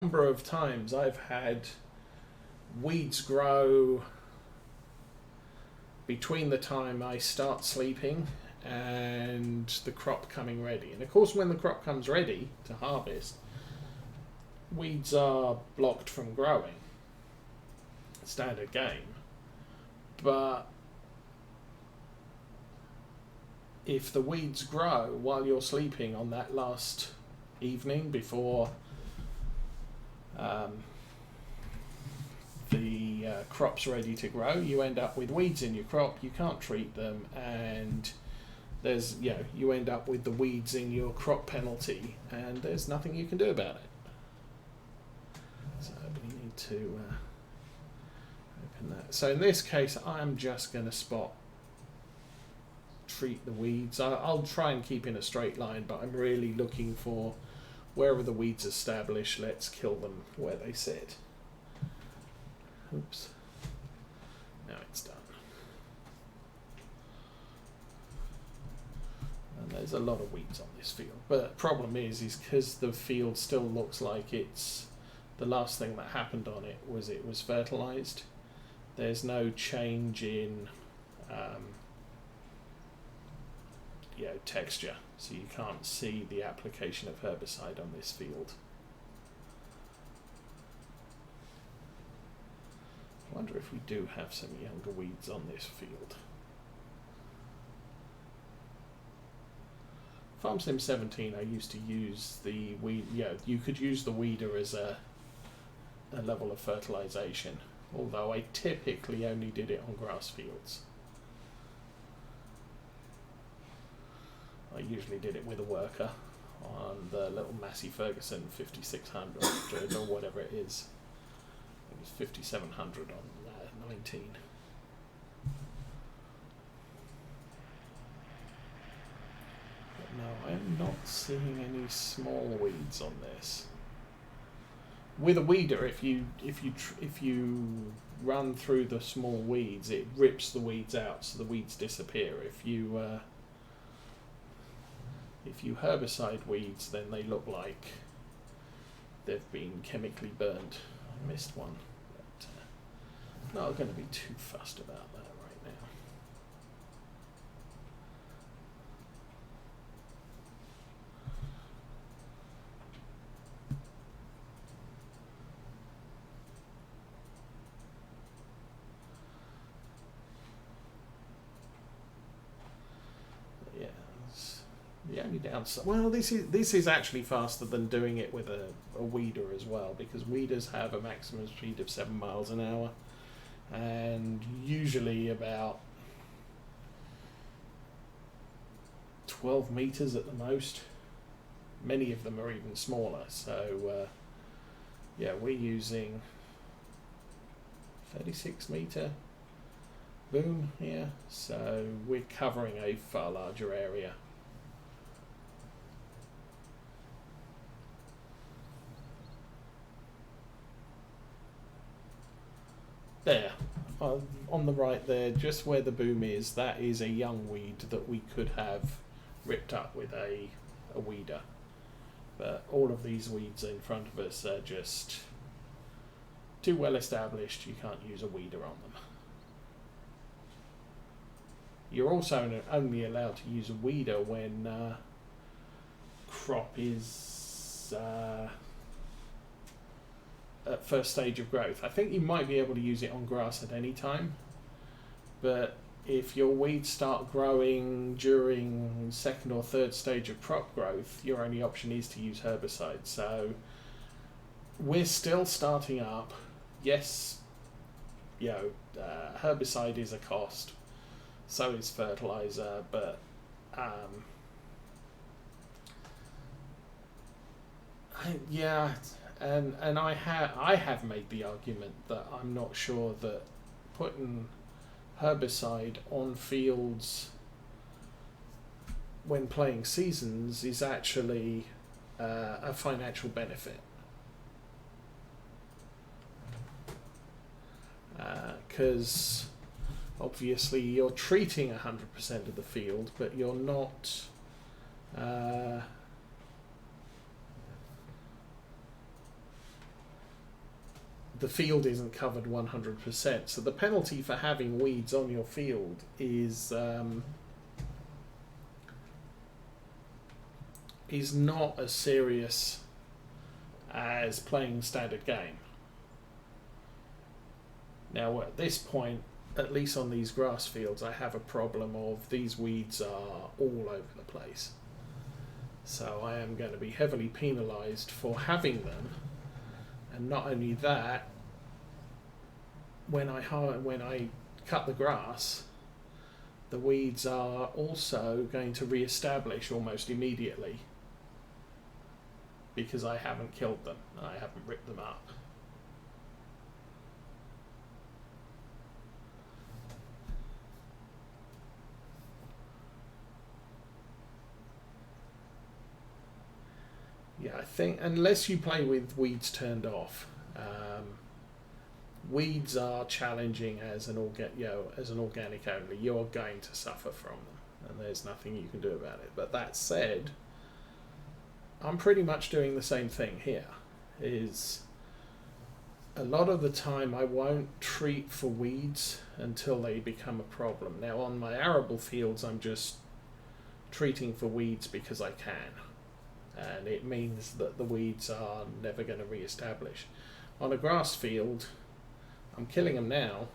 Number of times I've had weeds grow between the time I start sleeping and the crop coming ready. And of course, when the crop comes ready to harvest, weeds are blocked from growing. Standard game. But if the weeds grow while you're sleeping on that last evening before the crop's ready to grow, you end up with weeds in your crop. You can't treat them, and there's you end up with the weeds in your crop penalty, and there's nothing you can do about it. So we need to open that. So in this case, I'm just going to treat the weeds. I'll try and keep in a straight line, but I'm really looking for wherever the weeds established, let's kill them where they sit. Oops. Now it's done. And there's a lot of weeds on this field. But the problem is because the field still looks like it's the last thing that happened on it was fertilized. There's no change in texture, so you can't see the application of herbicide on this field. I wonder if we do have some younger weeds on this field. FarmSim 17, I used to use the weed. You could use the weeder as a level of fertilization, although I typically only did it on grass fields. I usually did it with a worker on the little Massey Ferguson 5600 or whatever it is. It was 5700 on 19. But no, I'm not seeing any small weeds on this. With a weeder, if you run through the small weeds, it rips the weeds out, so the weeds disappear. If you herbicide weeds, then they look like they've been chemically burned. I missed one, but not going to be too fussed about that right now. The only downside, well, this is actually faster than doing it with a weeder as well, because weeders have a maximum speed of 7 miles an hour, and usually about 12 meters at the most. Many of them are even smaller. So we're using 36 meter boom here, so we're covering a far larger area. There, on the right there, just where the boom is, that is a young weed that we could have ripped up with a weeder. But all of these weeds in front of us are just too well established. You can't use a weeder on them. You're also only allowed to use a weeder when crop is at first stage of growth. I think you might be able to use it on grass at any time, but if your weeds start growing during second or third stage of crop growth, your only option is to use herbicide. So we're still starting up. Yes, herbicide is a cost, so is fertilizer, but and I have made the argument that I'm not sure that putting herbicide on fields when playing seasons is actually a financial benefit, because obviously you're treating 100% of the field, but you're not the field isn't covered 100%. So the penalty for having weeds on your field is not as serious as playing standard game. Now at this point, at least on these grass fields, I have a problem of these weeds are all over the place. So I am going to be heavily penalised for having them. And not only that, when I cut the grass, the weeds are also going to re-establish almost immediately because I haven't killed them, I haven't ripped them up. Yeah, I think unless you play with weeds turned off, weeds are challenging as an organic only. You're going to suffer from them, and there's nothing you can do about it. But that said, I'm pretty much doing the same thing here. Is a lot of the time I won't treat for weeds until they become a problem. Now on my arable fields, I'm just treating for weeds because I can. And it means that the weeds are never going to re-establish. On a grass field, I'm killing them now,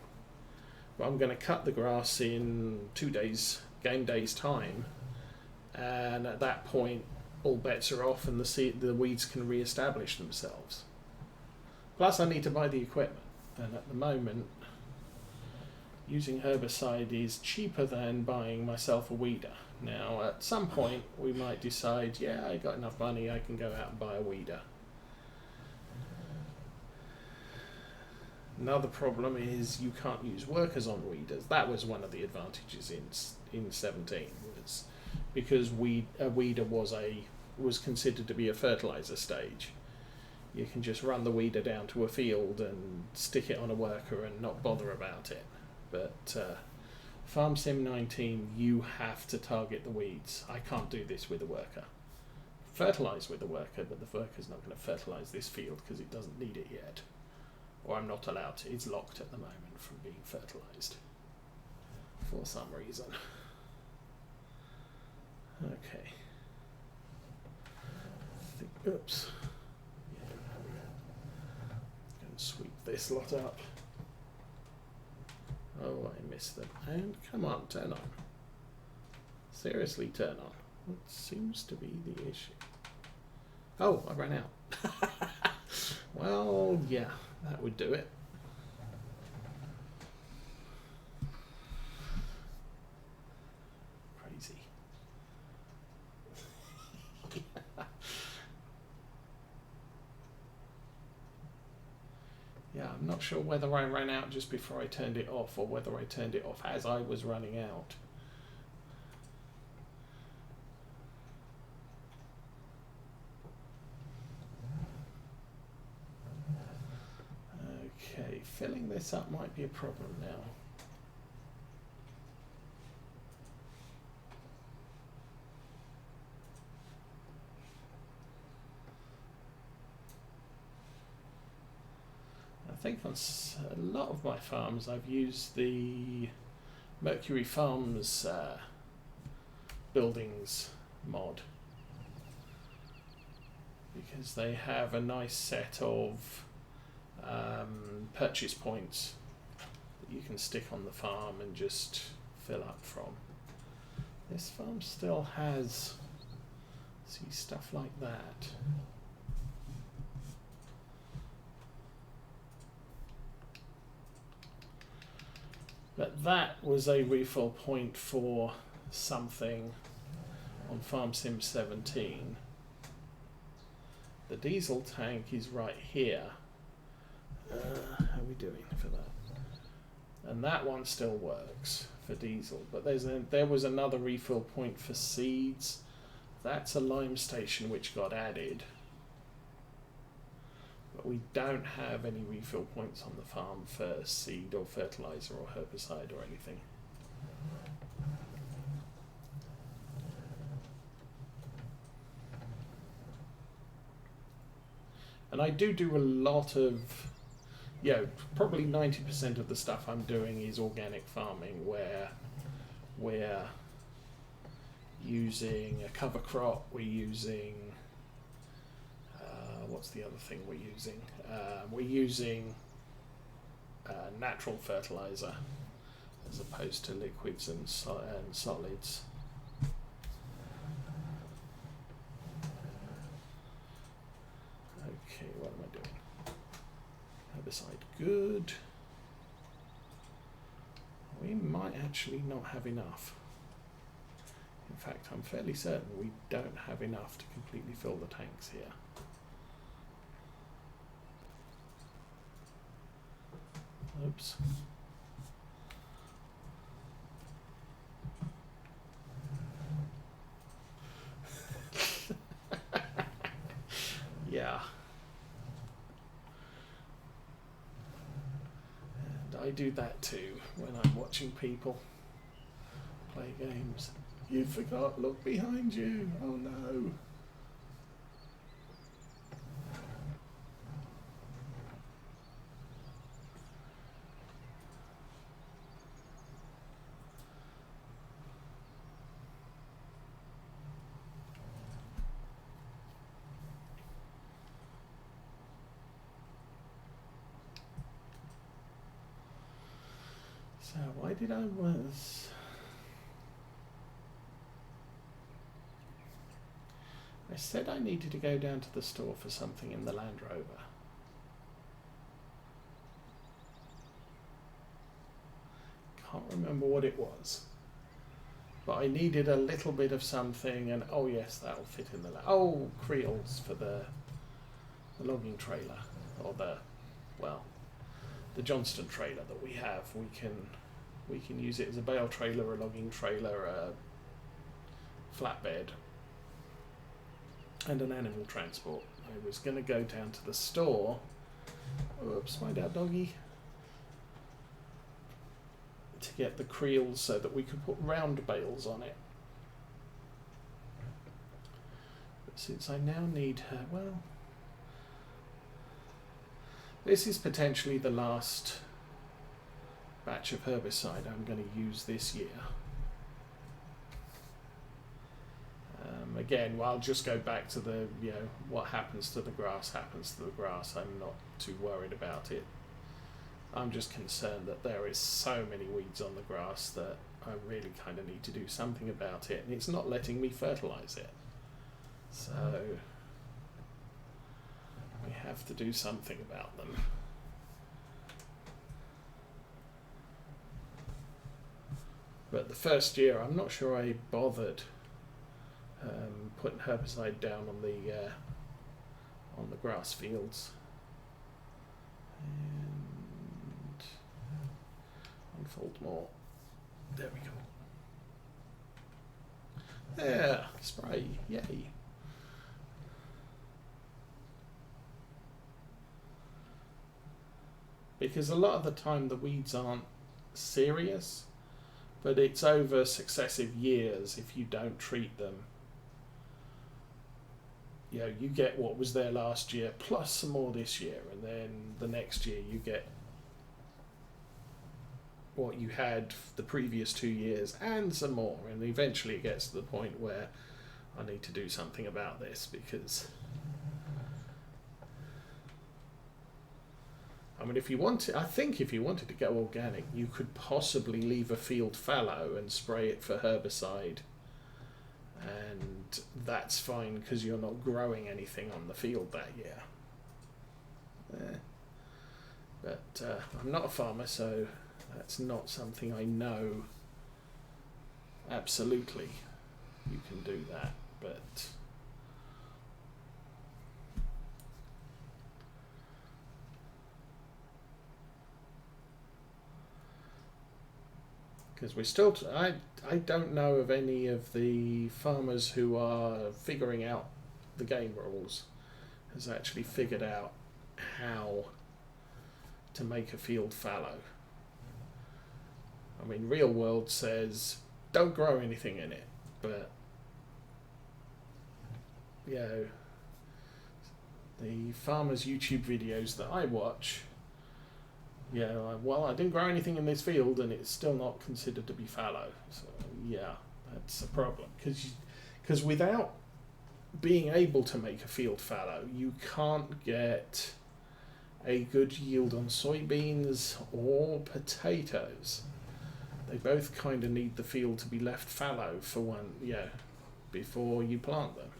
but I'm going to cut the grass in 2 days, game days time, and at that point all bets are off and the weeds can re-establish themselves. Plus I need to buy the equipment, and at the moment using herbicide is cheaper than buying myself a weeder. Now, at some point, we might decide, yeah, I got enough money, I can go out and buy a weeder. Another problem is you can't use workers on weeders. That was one of the advantages in 17, was because a weeder was considered to be a fertilizer stage. You can just run the weeder down to a field and stick it on a worker and not bother about it. But Farm Sim 19, you have to target the weeds. I can't do this with a worker. Fertilize with a worker, but the worker's not going to fertilize this field because it doesn't need it yet. Or I'm not allowed to. It's locked at the moment from being fertilized for some reason. Okay. Oops. Yeah, go and sweep this lot up. Oh, I missed them. And come on, turn on. Seriously, turn on. What seems to be the issue? Oh, I ran out. Well, yeah, that would do it. Crazy. Yeah, I'm not sure whether I ran out just before I turned it off or whether I turned it off as I was running out. Okay, filling this up might be a problem now. I think on a lot of my farms I've used the Mercury Farms buildings mod because they have a nice set of purchase points that you can stick on the farm and just fill up from. This farm still has, see, stuff like that. But that was a refill point for something on Farm Sim 17. The diesel tank is right here. How are we doing for that? And that one still works for diesel, but there was another refill point for seeds. That's a lime station which got added, but we don't have any refill points on the farm for seed or fertilizer or herbicide or anything. And I do a lot of you know, probably 90% of the stuff I'm doing is organic farming, where we're using a cover crop, we're using, what's the other thing we're using? We're using natural fertilizer as opposed to liquids and solids. Okay, what am I doing? Herbicide, good. We might actually not have enough. In fact, I'm fairly certain we don't have enough to completely fill the tanks here. Oops. Yeah. And I do that too when I'm watching people play games. You forgot, look behind you. Oh no. So why did I was... I said I needed to go down to the store for something in the Land Rover. Can't remember what it was. But I needed a little bit of something, and oh yes, that'll fit in the... Oh, creels for the logging trailer, or the Johnston trailer that we have. We can use it as a bale trailer, a logging trailer, a flatbed, and an animal transport. I was going to go down to the store. Oops, mind out, doggy. To get the creels so that we could put round bales on it. But since I now need her, well, this is potentially the last batch of herbicide I'm going to use this year. Again, well, I'll just go back to the, what happens to the grass happens to the grass. I'm not too worried about it. I'm just concerned that there is so many weeds on the grass that I really kind of need to do something about it, and it's not letting me fertilize it. So we have to do something about them. But the first year, I'm not sure I bothered putting herbicide down on the grass fields. And unfold more. There we go. There, spray, yay. Because a lot of the time the weeds aren't serious, but it's over successive years if you don't treat them. You get what was there last year plus some more this year, and then the next year you get what you had the previous 2 years and some more, and eventually it gets to the point where I need to do something about this, because I mean, I think if you wanted to go organic, you could possibly leave a field fallow and spray it for herbicide, and that's fine because you're not growing anything on the field that year. But I'm not a farmer, so that's not something I know absolutely you can do that, but because we still, I don't know of any of the farmers who are figuring out the game rules has actually figured out how to make a field fallow. I mean, real world says don't grow anything in it, but the farmers' YouTube videos that I watch Yeah, well, I didn't grow anything in this field, and it's still not considered to be fallow. So yeah, that's a problem because without being able to make a field fallow, you can't get a good yield on soybeans or potatoes. They both kind of need the field to be left fallow for one, before you plant them.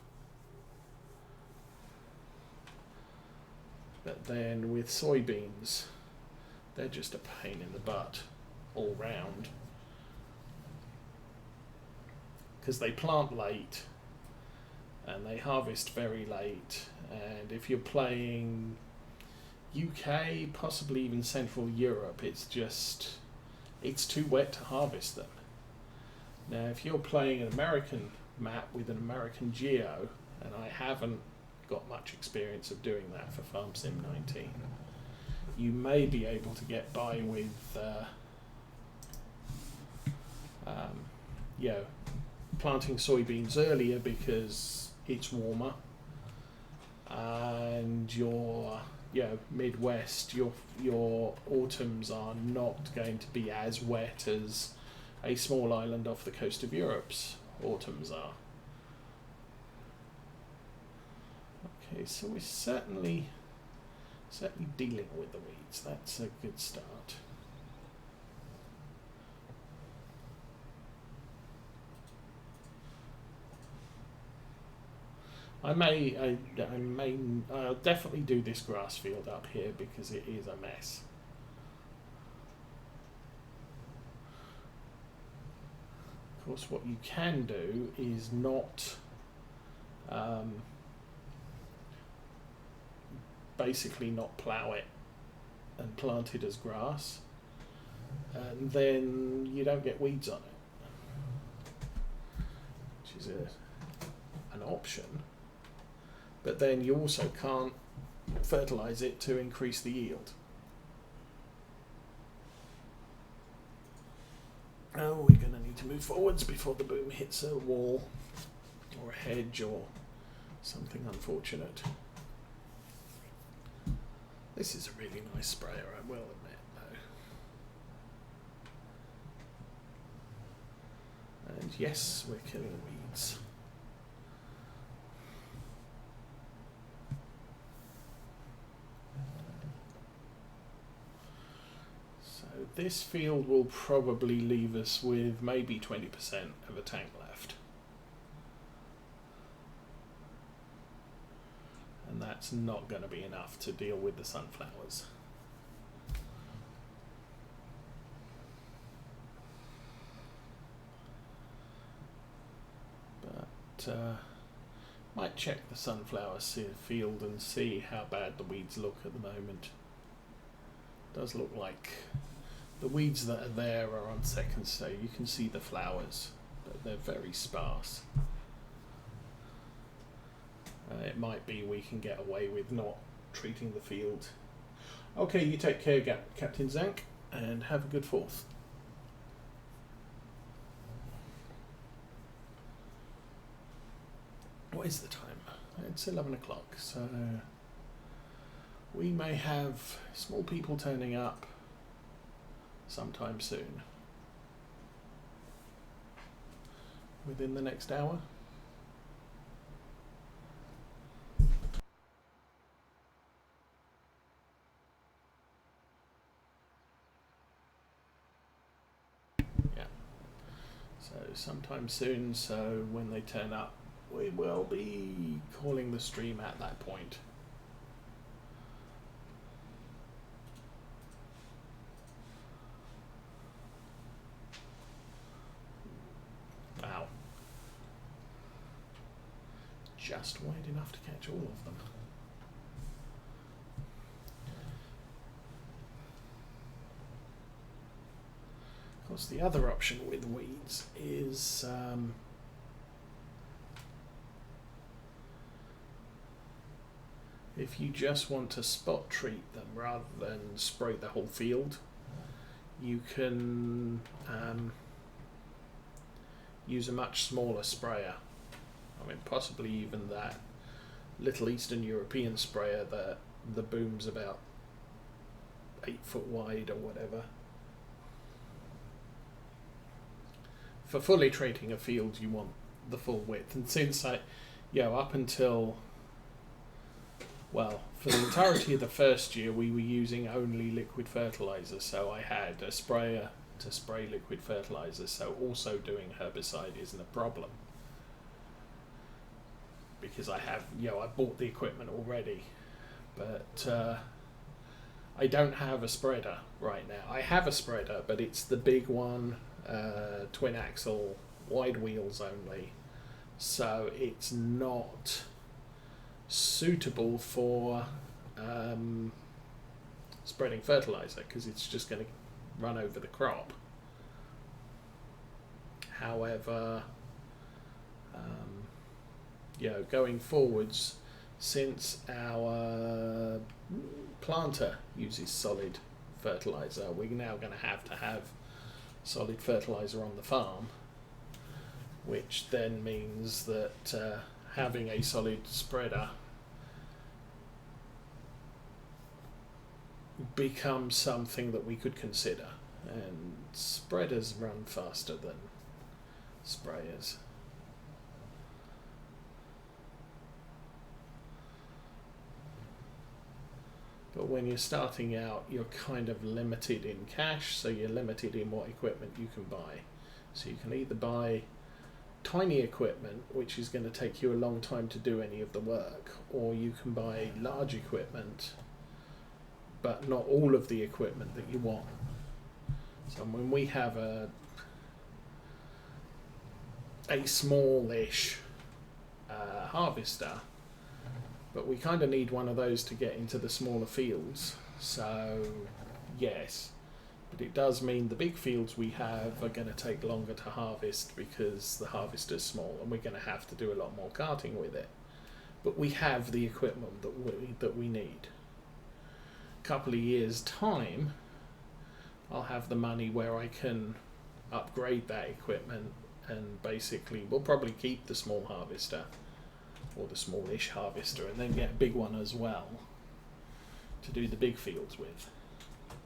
But then with soybeans, they're just a pain in the butt all round because they plant late and they harvest very late, and if you're playing UK, possibly even Central Europe, it's too wet to harvest them. Now if you're playing an American map with an American geo, and I haven't got much experience of doing that for Farm Sim 19, you may be able to get by with planting soybeans earlier because it's warmer, and your Midwest, your autumns are not going to be as wet as a small island off the coast of Europe's autumns are. Okay, so we're certainly dealing with the weeds. That's a good start. I'll definitely do this grass field up here because it is a mess. Of course, what you can do is not basically not plough it and plant it as grass, and then you don't get weeds on it, which is an option. But then you also can't fertilize it to increase the yield. Oh, we're going to need to move forwards before the boom hits a wall or a hedge or something unfortunate. This is a really nice sprayer, I will admit, though. And yes, we're killing weeds. So this field will probably leave us with maybe 20% of a tank left. And that's not going to be enough to deal with the sunflowers. But might check the sunflower field and see how bad the weeds look at the moment. Does look like the weeds that are there are on second stage. You can see the flowers, but they're very sparse. It might be we can get away with not treating the field. Okay, you take care, Captain Zank, and have a good 4th. What is the time? It's 11 o'clock, so we may have small people turning up sometime soon. Within the next hour. Sometime soon, so when they turn up we will be calling the stream at that point. Wow. Just wide enough to catch all of them. Of course, the other option with weeds is if you just want to spot treat them rather than spray the whole field, you can use a much smaller sprayer. I mean, possibly even that little Eastern European sprayer that the boom's about 8 foot wide or whatever. For fully treating a field, you want the full width. And since up until, well, for the entirety of the first year, we were using only liquid fertilizer. So I had a sprayer to spray liquid fertilizer. So also doing herbicide isn't a problem, because I have, I bought the equipment already. But I don't have a spreader right now. I have a spreader, but it's the big one, twin axle, wide wheels only. So it's not suitable for spreading fertilizer, because it's just going to run over the crop. However, going forwards, since our planter uses solid fertilizer, we're now going to have solid fertilizer on the farm, which then means that having a solid spreader becomes something that we could consider, and spreaders run faster than sprayers. But when you're starting out, you're kind of limited in cash, so you're limited in what equipment you can buy. So you can either buy tiny equipment, which is going to take you a long time to do any of the work, or you can buy large equipment, but not all of the equipment that you want. So when we have a smallish harvester, but we kind of need one of those to get into the smaller fields. So yes, but it does mean the big fields we have are going to take longer to harvest because the harvester's small, and we're going to have to do a lot more carting with it. But we have the equipment that we need. A couple of years' time, I'll have the money where I can upgrade that equipment, and basically we'll probably keep the small harvester, or the smallish harvester, and then get a big one as well to do the big fields with.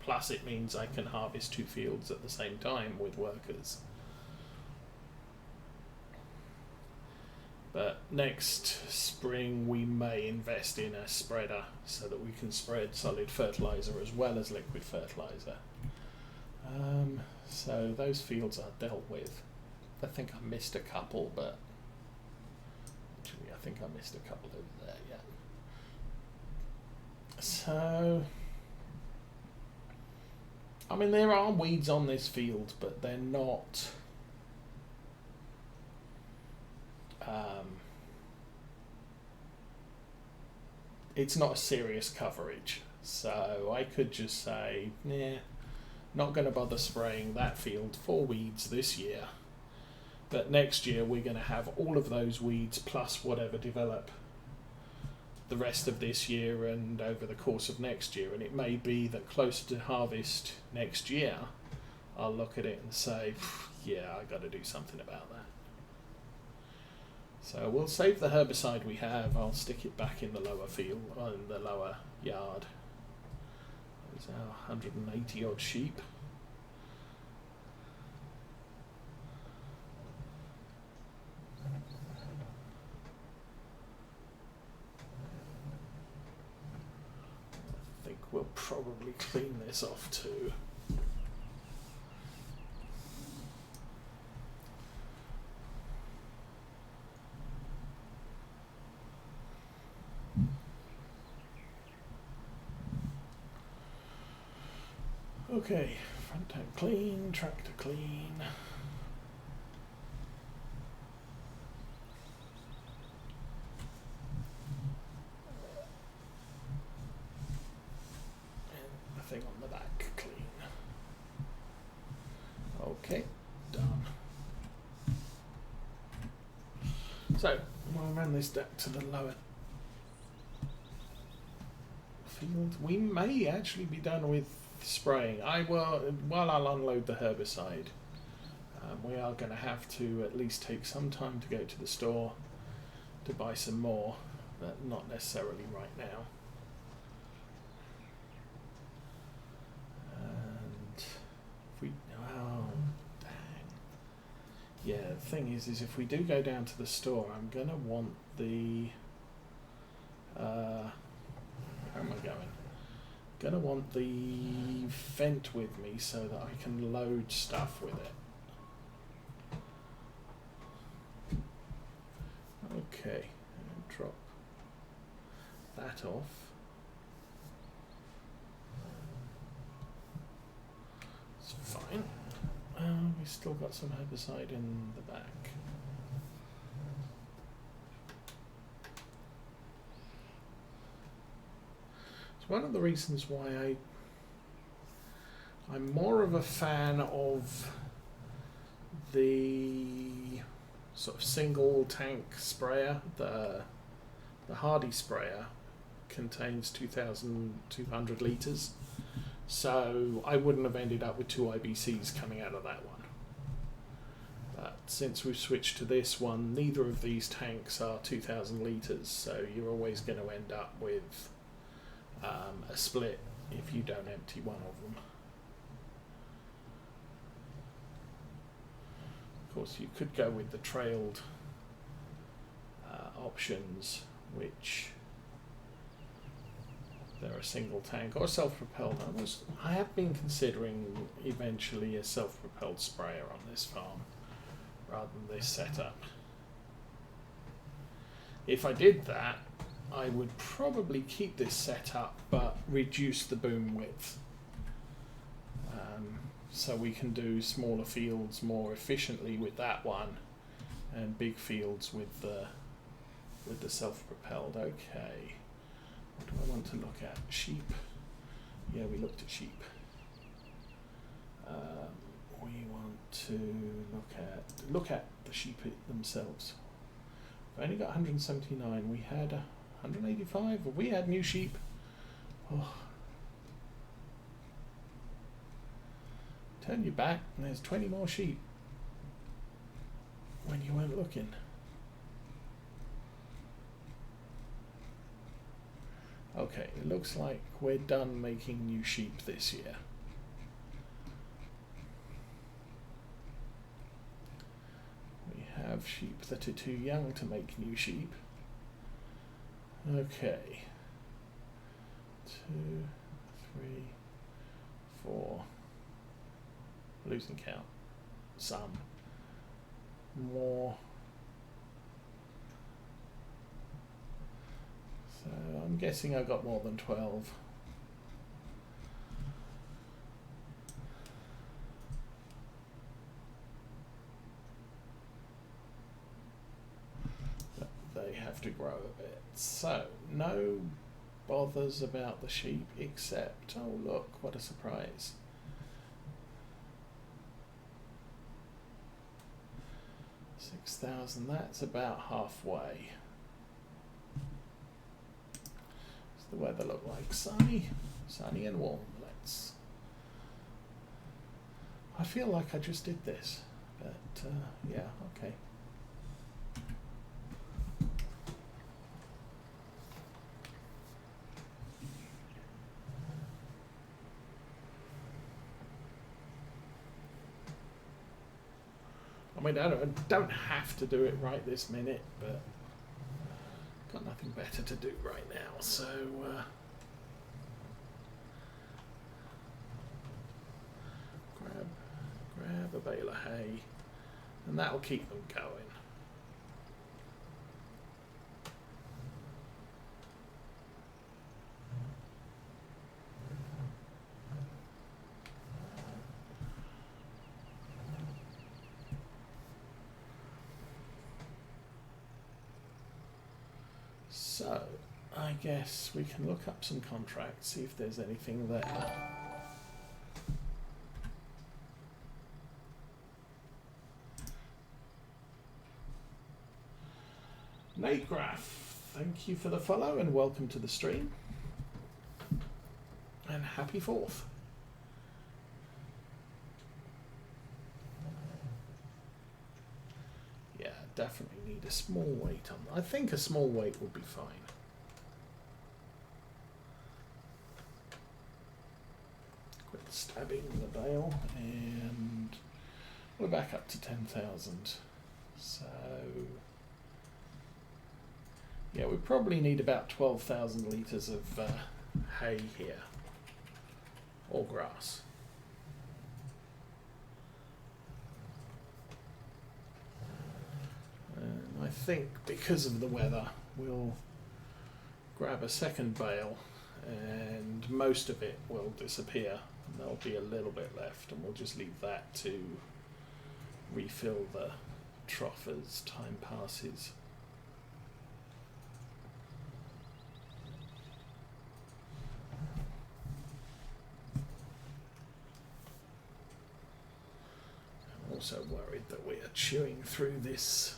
Plus it means I can harvest 2 fields at the same time with workers. But next spring we may invest in a spreader so that we can spread solid fertilizer as well as liquid fertilizer. So those fields are dealt with. I think I missed a couple, but actually I think I missed a couple over there, yeah. So, I mean, there are weeds on this field, but they're not it's not a serious coverage. So I could just say, nah, not going to bother spraying that field for weeds this year. But next year we're going to have all of those weeds plus whatever develop the rest of this year and over the course of next year. And it may be that closer to harvest next year, I'll look at it and say, yeah, I got to do something about that. So we'll save the herbicide we have. I'll stick it back in the lower field, in the lower yard. There's our 180 odd sheep. I think we'll probably clean this off too. Okay, front tank clean, tractor clean. And the thing on the back clean. Okay, done. So, we'll run this back to the lower field. We may actually be done with spraying. While I'll unload the herbicide, we are going to have to at least take some time to go to the store to buy some more, but not necessarily right now. The thing is if we do go down to the store, I'm going to want the... where am I going? Going to want the vent with me so that I can load stuff with it. Okay, and drop that off. It's fine. We've still got some herbicide in the back. It's one of the reasons why I'm more of a fan of the sort of single tank sprayer. The Hardy sprayer contains 2,200 litres, so I wouldn't have ended up with 2 IBCs coming out of that one. But since we've switched to this one, neither of these tanks are 2,000 litres, so you're always going to end up with a split if you don't empty one of them. Of course, you could go with the trailed options, which they're a single tank or self-propelled. I have been considering eventually a self-propelled sprayer on this farm rather than this setup. If I did that, I would probably keep this setup but reduce the boom width, so we can do smaller fields more efficiently with that one and big fields with the self-propelled. Okay, what do I want to look at? Sheep. Yeah, we looked at sheep. We want to look at the sheep themselves. We've only got 179. We had 185. Have we had new sheep? Oh. Turn your back and there's 20 more sheep when you weren't looking. Okay, it looks like we're done making new sheep this year. We have sheep that are too young to make new sheep. Okay. 2, 3, 4. Losing count. Some. More. So I'm guessing I got more than 12. But they have to grow a bit. So no bothers about the sheep except, oh look, what a surprise. 6,000, that's about halfway. What's the weather look like? Sunny and warm. I feel like I just did this, but yeah, okay. I mean, I don't have to do it right this minute, but got nothing better to do right now, so grab a bale of hay, and that'll keep them going. So, I guess we can look up some contracts, see if there's anything there. Nate Graff, thank you for the follow and welcome to the stream. And happy 4th. Yeah, definitely need a small weight on that. I think a small weight would be fine. Quit stabbing the bale, and we're back up to 10,000. So yeah, we probably need about 12,000 litres of hay here, or grass. And I think because of the weather, we'll grab a second bale and most of it will disappear. And there'll be a little bit left, and we'll just leave that to refill the trough as time passes. I'm also worried that we are chewing through this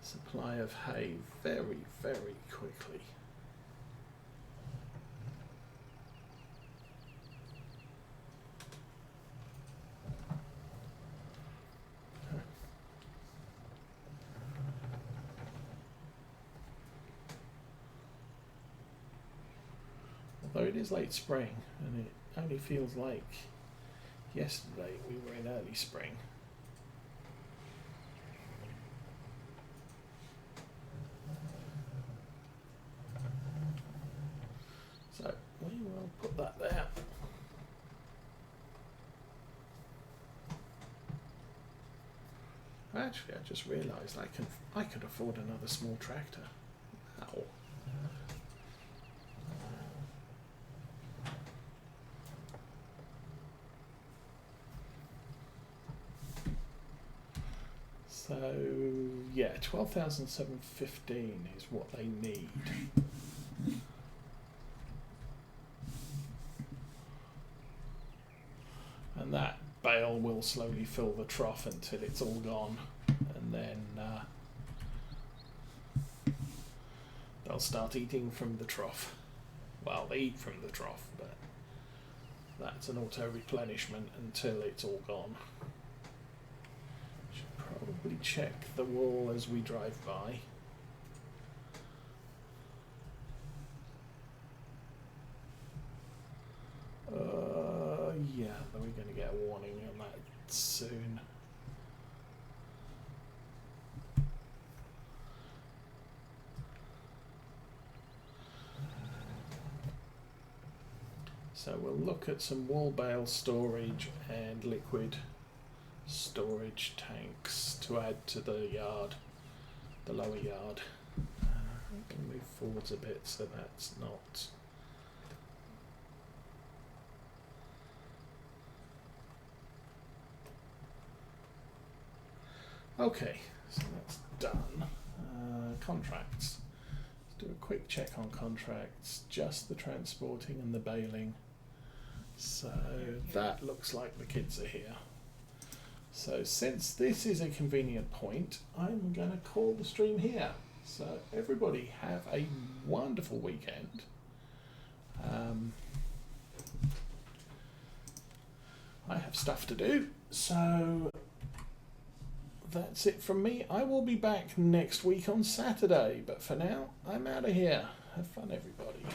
supply of hay very, very quickly. Although it is late spring, and it only feels like yesterday we were in early spring. So we will put that there. Actually, I just realised I could afford another small tractor. Ow. So yeah, 12,715 is what they need. And that bale will slowly fill the trough until it's all gone, and then they'll start eating from the trough. Well, they eat from the trough, but that's an auto replenishment until it's all gone. Should probably check the wool as we drive by. Yeah, we're going to get a warning on that soon. So we'll look at some wool bale storage and liquid storage tanks to add to the yard, the lower yard. I'm going to move forwards a bit so that's not... Okay, so that's done. Contracts. Let's do a quick check on contracts, just the transporting and the baling. So that looks like the kids are here. So since this is a convenient point, I'm going to call the stream here. So everybody have a wonderful weekend. I have stuff to do, so that's it from me. I will be back next week on Saturday, but for now, I'm out of here. Have fun, everybody.